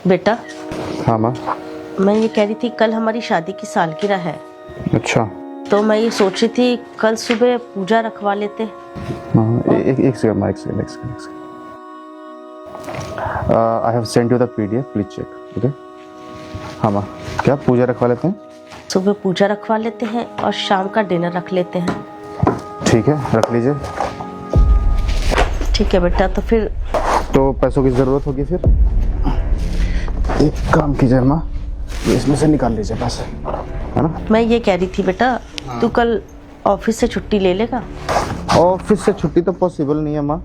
बेटा, हाँ माँ। मैं ये कह रही थी कल हमारी शादी की सालगिरह है, अच्छा। तो मैं ये सोच रही थी कल सुबह पूजा रखवा लेते। हाँ, एक सेकंड माँ, एक second. I have send you the PDF, please check. Okay. हाँ माँ, क्या पूजा रखवा लेते हैं? सुबह पूजा रखवा लेते हैं और शाम का डिनर रख लेते हैं। ठीक है, रख लीजिए। ठीक है बेटा, तो फिर तो पैसों की ज़रूरत होगी फिर? एक काम कीजिए माँ, इसमें से निकाल लीजिए पैसे, है ना? मैं ये कह रही थी बेटा, तू कल ऑफिस से छुट्टी ले लेगा? ऑफिस से छुट्टी तो पॉसिबल नहीं है माँ,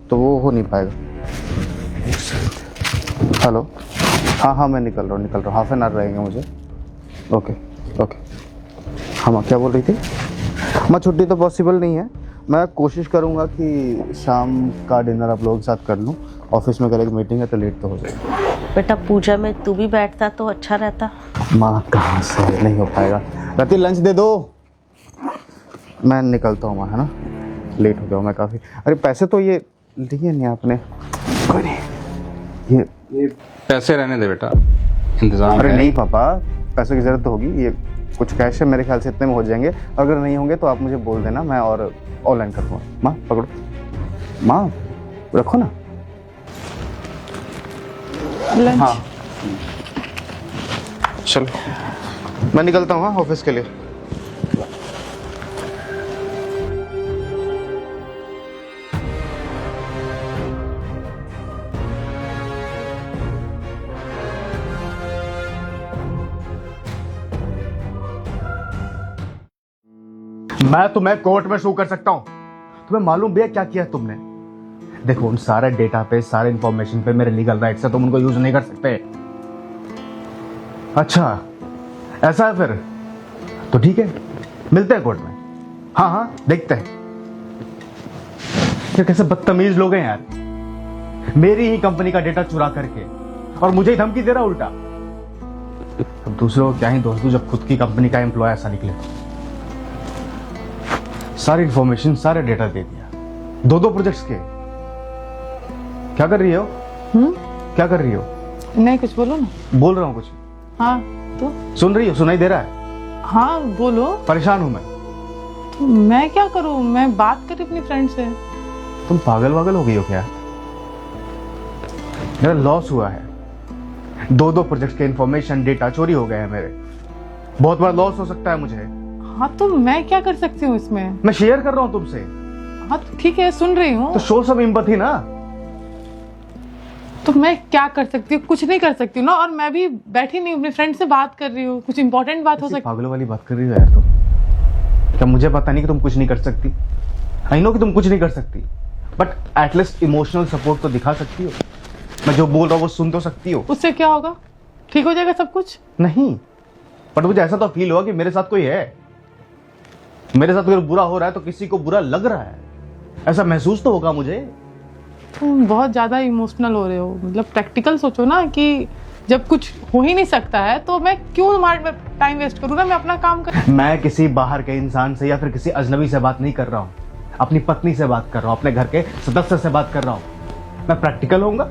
तो वो हो नहीं पाएगा। हेलो, हाँ मैं निकल रहा हूँ, हाफ एन आवर रहेंगे मुझे। ओके। हाँ माँ, क्या बोल रही थी? माँ, छुट्टी तो पॉसिबल नहीं है। मैं कोशिश करूँगा कि शाम का डिनर आप लोगों के साथ कर लूँ। ऑफिस में कल एक मीटिंग है तो लेट तो हो जाएगा। बेटा, पूजा में तू भी बैठता तो अच्छा रहता। माँ, कहाँ से, नहीं हो पाएगा। रति, लंच दे दो। मैं निकलता हूँ माँ, है ना? लेट हो गया हूँ मैं काफ़ी। अरे पैसे तो ये लिए नहीं आपने? कोई नहीं, ये पैसे रहने दे बेटा, इंतजाम अरे है। नहीं पापा, पैसों की ज़रूरत तो होगी। ये कुछ कैश है मेरे ख्याल से, इतने में हो जाएंगे। अगर नहीं होंगे तो आप मुझे बोल देना, मैं और ऑनलाइन कर दूँगा। माँ पकड़ो, माँ रखो ना। लंच। हाँ चलो, मैं निकलता हूँ ऑफिस के लिए। मैं तुम्हें कोर्ट में शो कर सकता हूं। तुम्हें मालूम भी है क्या किया तुमने? देखो, उन सारे डेटा पे, सारे इंफॉर्मेशन पे मेरे लीगल राइट्स है, तुम उनको यूज नहीं कर सकते। अच्छा, ऐसा है फिर तो ठीक है, मिलते हैं कोर्ट में। हाँ देखते हैं। ये कैसे बदतमीज लोग हैं यार, मेरी ही कंपनी का डेटा चुरा करके और मुझे ही धमकी दे रहा उल्टा। अब दूसरों को क्या ही दोस्तों, जब खुद की कंपनी का एम्प्लॉय ऐसा निकले। सारी इंफॉर्मेशन, सारे डेटा दे दिया, दो प्रोजेक्ट्स के। क्या कर रही हो? क्या कर रही हो? नहीं, कुछ बोलो ना। बोल रहा हूँ कुछ। हाँ तो सुन रही हो? सुनाई दे रहा है? हाँ बोलो। परेशान हूं मैं। तो मैं क्या करूँ, मैं बात करी अपनी फ्रेंड से। तुम पागल वागल हो गई हो क्या? मेरा लॉस हुआ है, दो प्रोजेक्ट के इंफॉर्मेशन, डेटा चोरी हो गए हैं मेरे। बहुत बड़ा लॉस हो सकता है मुझे। हाँ तो मैं क्या कर सकती हूँ इसमें? मैं शेयर कर रहा हूँ तुमसे। हाँ तो ठीक है, सुन रही हूँ। तो शो सब एम्पैथी ना। तो मैं क्या कर सकती हूँ? कुछ नहीं कर सकती हूँ ना। और मैं भी बैठी नहीं, अपनी फ्रेंड से बात कर रही हूँ, कुछ इंपॉर्टेंट बात हो सकती है। पागलों वाली बात कर रही हो यार तुम। क्या मुझे पता नहीं कि तुम कुछ नहीं कर सकती? आई नो कि तुम कुछ नहीं कर सकती, बट एटलीस्ट इमोशनल सपोर्ट तो दिखा सकती हो। मैं जो बोल रहा हूँ वो सुन तो सकती हो। उससे क्या होगा? ठीक हो जाएगा सब कुछ? नहीं, बट मुझे ऐसा तो फील हुआ कि मेरे साथ कोई है। मेरे साथ अगर बुरा हो रहा है तो किसी को बुरा लग रहा है, ऐसा महसूस तो होगा मुझे। तुम बहुत ज्यादा इमोशनल हो रहे हो। मतलब प्रैक्टिकल सोचो ना, कि जब कुछ हो ही नहीं सकता है तो मैं क्यों तुम्हारा टाइम वेस्ट करूँ ना, मैं अपना काम कर। मैं किसी बाहर के इंसान से या फिर किसी अजनबी से बात नहीं कर रहा हूँ, अपनी पत्नी से बात कर रहा हूँ, अपने घर के सदस्य से बात कर रहा हूँ। मैं प्रैक्टिकल होऊंगा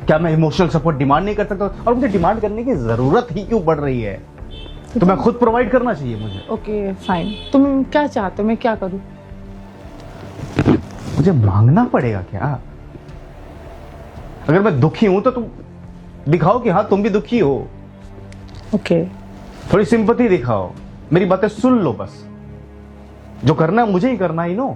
क्या? मैं इमोशनल सपोर्ट डिमांड नहीं कर सकता? और मुझे डिमांड करने की जरूरत ही क्यों पड़ रही है? तो मैं खुद प्रोवाइड करना चाहिए मुझे। ओके फाइन, तुम क्या चाहते हो, मैं क्या करूँ? मुझे मांगना पड़ेगा क्या? अगर मैं दुखी हूं तो तुम दिखाओ कि हाँ तुम भी दुखी हो। ओके। थोड़ी सिंपैथी दिखाओ, मेरी बातें सुन लो बस। जो करना है मुझे ही करना ही नो।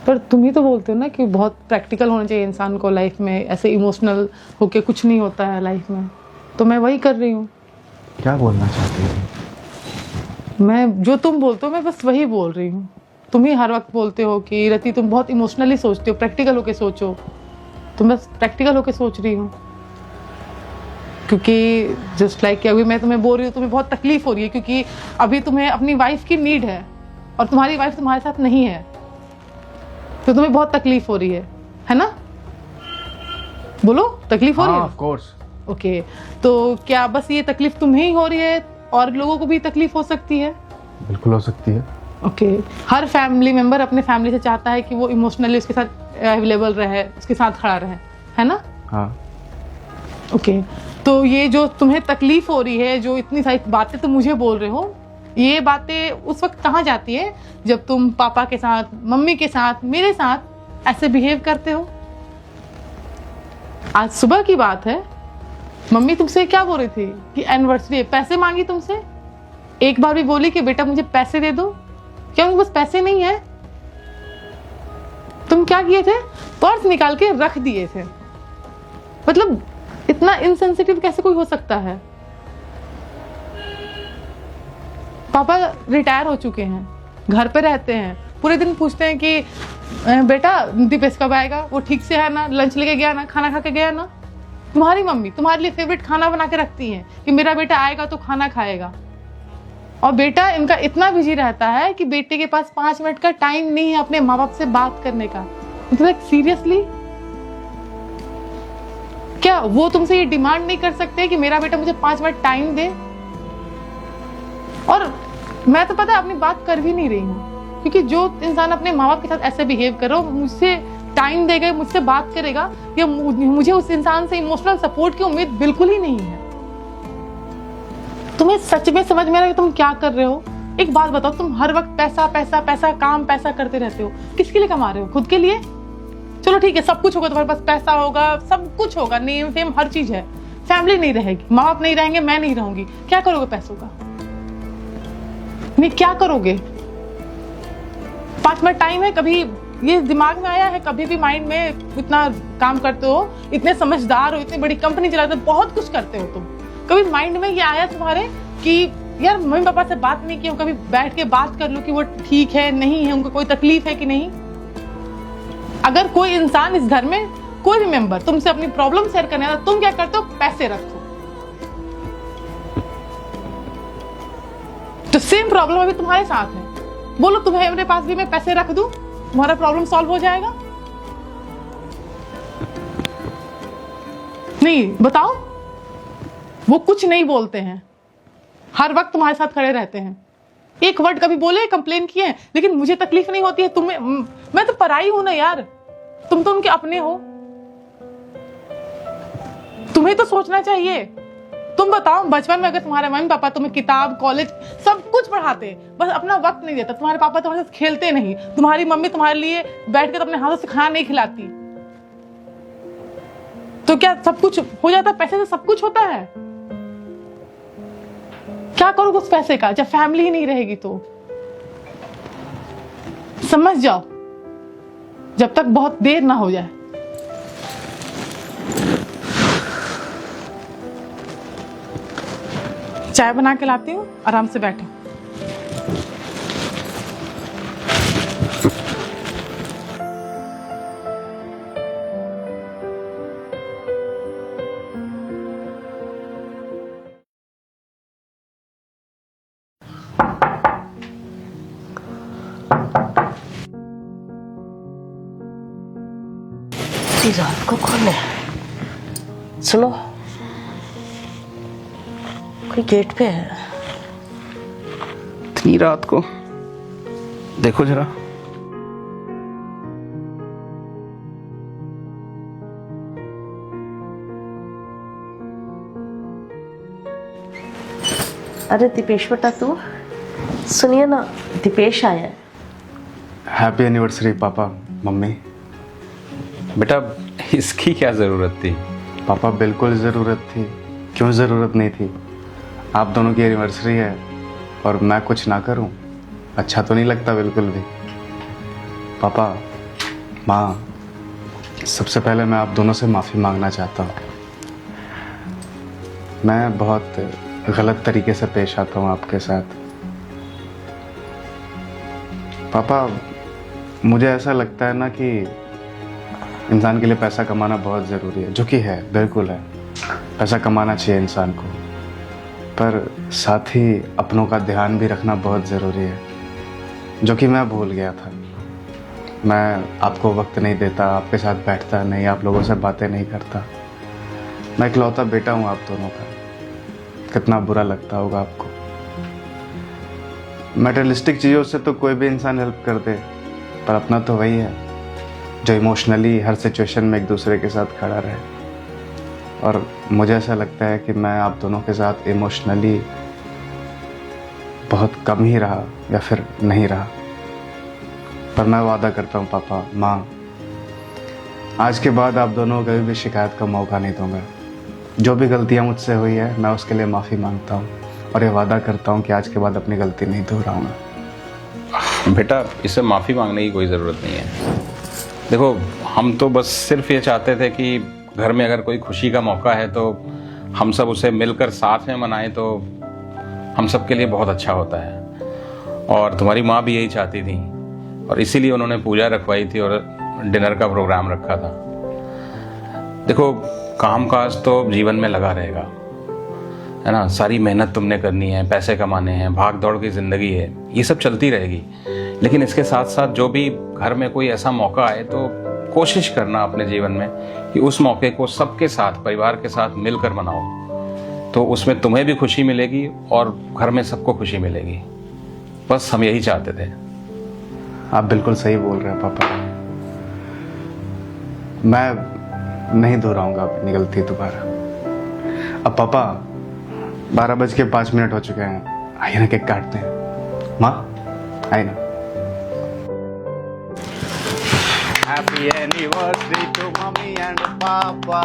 पर तुम ही तो बोलते हो ना कि बहुत प्रैक्टिकल होना चाहिए इंसान को लाइफ में, ऐसे इमोशनल होके कुछ नहीं होता है लाइफ में। तो मैं वही कर रही हूँ। क्या बोलना चाहती हो? मैं जो तुम बोलते हो मैं बस वही बोल रही हूँ। तुम ही हर वक्त बोलते हो कि रति तुम बहुत इमोशनली सोचते हो, प्रैक्टिकल होके सोचो। तो मैं प्रैक्टिकल होके सोच रही हूँ, क्योंकि जस्ट लाइक अभी मैं तुम्हें बोल रही हूँ, तुम्हें बहुत तकलीफ हो रही है क्योंकि अभी तुम्हें अपनी वाइफ की नीड है और तुम्हारी वाइफ तुम्हारे साथ नहीं है, तो तुम्हें बहुत तकलीफ हो रही है ना? बोलो, तकलीफ हो रही है? Of course. ओके, तो क्या बस ये तकलीफ तुम्हें ही हो रही है और लोगों को भी तकलीफ हो सकती है? बिल्कुल हो सकती है। ओके, हर फैमिली मेंबर अपने फैमिली से चाहता है कि वो इमोशनली उसके साथ अवेलेबल रहे, उसके साथ खड़ा रहे, है ना? हाँ। ओके, तो ये जो तुम्हें तकलीफ हो रही है, जो इतनी सारी बातें तुम मुझे बोल रहे हो, ये बातें उस वक्त कहाँ जाती है जब तुम पापा के साथ, मम्मी के साथ, मेरे साथ ऐसे बिहेव करते हो? आज सुबह की बात है, मम्मी तुमसे क्या बोल रही थी कि एनिवर्सरी है, पैसे मांगी तुमसे, एक बार भी बोली कि बेटा मुझे पैसे दे दो? क्या उनके पास पैसे नहीं है? तुम क्या किए थे? पर्स निकाल के रख दिए थे। मतलब इतना इनसेंसिटिव कैसे कोई हो सकता है? पापा रिटायर हो चुके हैं, घर पे रहते हैं, पूरे दिन पूछते हैं कि बेटा दीपेश कब आएगा, वो ठीक से है ना, लंच लेके गया ना, खाना खा के गया ना? तुम्हारी मम्मी तुम्हारे लिए फेवरेट खाना बना के रखती हैं कि मेरा बेटा आएगा तो खाना खाएगा, और बेटा इनका इतना बिजी रहता है कि बेटे के पास 5 मिनट का टाइम नहीं है अपने माँ बाप से बात करने का। मतलब सीरियसली, क्या वो तुमसे ये डिमांड नहीं कर सकते कि मेरा बेटा मुझे 5 मिनट टाइम दे? और मैं तो पता है अपनी बात कर भी नहीं रही हूँ, क्योंकि जो इंसान अपने माँ बाप के साथ ऐसे बिहेव कर रहा हो, मुझसे टाइम देगा, मुझसे बात करेगा, या मुझे उस इंसान से इमोशनल सपोर्ट की उम्मीद बिल्कुल ही नहीं है। तुम्हें सच में समझ में आ रहा है कि तुम क्या कर रहे हो? एक बात बताओ, तुम हर वक्त पैसा पैसा पैसा, काम पैसा करते रहते हो, किसके लिए कमा रहे हो? खुद के लिए? चलो ठीक है, सब कुछ होगा, तुम्हारे पास पैसा होगा, सब कुछ होगा, नेम फेम हर चीज है, फैमिली नहीं रहेगी, माँ बाप नहीं रहेंगे, मैं नहीं रहूंगी, क्या करोगे पैसों का? नहीं, क्या करोगे? 5 मिनट टाइम है, कभी ये दिमाग में आया है, कभी भी माइंड में इतना काम करते हो, इतने समझदार हो, इतनी बड़ी कंपनी चलाते हो, बहुत कुछ करते हो तुम, कभी माइंड में ये आया तुम्हारे कि यार मम्मी पापा से बात नहीं की, कभी बैठ के बात कर लो कि वो ठीक है नहीं है, उनको कोई तकलीफ है कि नहीं? अगर कोई इंसान इस घर में, कोई भी मेंबर तुमसे अपनी प्रॉब्लम शेयर करने आता, तुम क्या करते हो? पैसे रखो। तो सेम प्रॉब्लम अभी तुम्हारे साथ है, बोलो तुम्हें मेरे पास भी मैं पैसे रख दूं, तुम्हारा प्रॉब्लम सॉल्व हो जाएगा? नहीं, बताओ। वो कुछ नहीं बोलते हैं, हर वक्त तुम्हारे साथ खड़े रहते हैं, एक वर्ड कभी बोले, कंप्लेन किए, लेकिन मुझे तकलीफ नहीं होती है। तुम्हें, मैं तो पराई हूं ना यार, तुम तो उनके अपने हो, तुम्हें तो सोचना चाहिए। तुम बताओ, बचपन में अगर तुम्हारे मम्मी पापा तुम्हें किताब, कॉलेज सब कुछ पढ़ाते, बस अपना वक्त नहीं देता, तुम्हारे पापा तुम्हारे साथ खेलते नहीं, तुम्हारी मम्मी तुम्हारे लिए बैठकर अपने हाथों से खाना नहीं खिलाती, तो क्या सब कुछ हो जाता? पैसे से सब कुछ होता है? क्या करोगे उस पैसे का जब फैमिली ही नहीं रहेगी? तो समझ जाओ, जब तक बहुत देर ना हो जाए। चाय बना के लाती हूँ, आराम से बैठो। इतनी रात को कौन है? सुनो, कोई गेट पे है। इतनी रात को देखो जरा। अरे दीपेश बेटा, तू सुनिए ना, दीपेश आया है। Happy anniversary papa mummy. बेटा इसकी क्या ज़रूरत थी? पापा बिल्कुल ज़रूरत थी, क्यों ज़रूरत नहीं थी? आप दोनों की एनिवर्सरी है और मैं कुछ ना करूं, अच्छा तो नहीं लगता बिल्कुल भी। पापा, माँ, सबसे पहले मैं आप दोनों से माफ़ी मांगना चाहता हूँ। मैं बहुत गलत तरीके से पेश आता हूँ आपके साथ। पापा, मुझे ऐसा लगता है ना कि इंसान के लिए पैसा कमाना बहुत ज़रूरी है, जो कि है, बिल्कुल है, पैसा कमाना चाहिए इंसान को, पर साथ ही अपनों का ध्यान भी रखना बहुत ज़रूरी है, जो कि मैं भूल गया था। मैं आपको वक्त नहीं देता, आपके साथ बैठता नहीं, आप लोगों से बातें नहीं करता। मैं इकलौता बेटा हूँ आप दोनों का, कितना बुरा लगता होगा आपको। मटेरियलिस्टिक चीज़ों से तो कोई भी इंसान हेल्प कर दे, पर अपना तो वही है जो इमोशनली हर सिचुएशन में एक दूसरे के साथ खड़ा रहे। और मुझे ऐसा लगता है कि मैं आप दोनों के साथ इमोशनली बहुत कम ही रहा या फिर नहीं रहा। पर मैं वादा करता हूँ पापा माँ, आज के बाद आप दोनों को कभी भी शिकायत का मौका नहीं दूंगा। जो भी गलतियाँ मुझसे हुई है मैं उसके लिए माफ़ी मांगता हूँ और ये वादा करता हूँ कि आज के बाद अपनी गलती नहीं दोहराऊंगा। बेटा, इससे माफ़ी मांगने की कोई ज़रूरत नहीं है। देखो, हम तो बस सिर्फ ये चाहते थे कि घर में अगर कोई खुशी का मौका है तो हम सब उसे मिलकर साथ में मनाएं तो हम सब के लिए बहुत अच्छा होता है। और तुम्हारी माँ भी यही चाहती थी और इसीलिए उन्होंने पूजा रखवाई थी और डिनर का प्रोग्राम रखा था। देखो, काम काज तो जीवन में लगा रहेगा, है ना। सारी मेहनत तुमने करनी है, पैसे कमाने हैं, भाग दौड़ की ज़िंदगी है, ये सब चलती रहेगी। लेकिन इसके साथ साथ जो भी घर में कोई ऐसा मौका आए तो कोशिश करना अपने जीवन में कि उस मौके को सबके साथ, परिवार के साथ मिलकर मनाओ, तो उसमें तुम्हें भी खुशी मिलेगी और घर में सबको खुशी मिलेगी। बस हम यही चाहते थे। आप बिल्कुल सही बोल रहे हैं पापा। मैं नहीं दोहराऊंगा अपनी गलती दोबारा। अब पापा 12:05 हो चुके हैं, आइए ना केक काटते हैं। माँ आइए ना। Happy anniversary to mummy and पापा।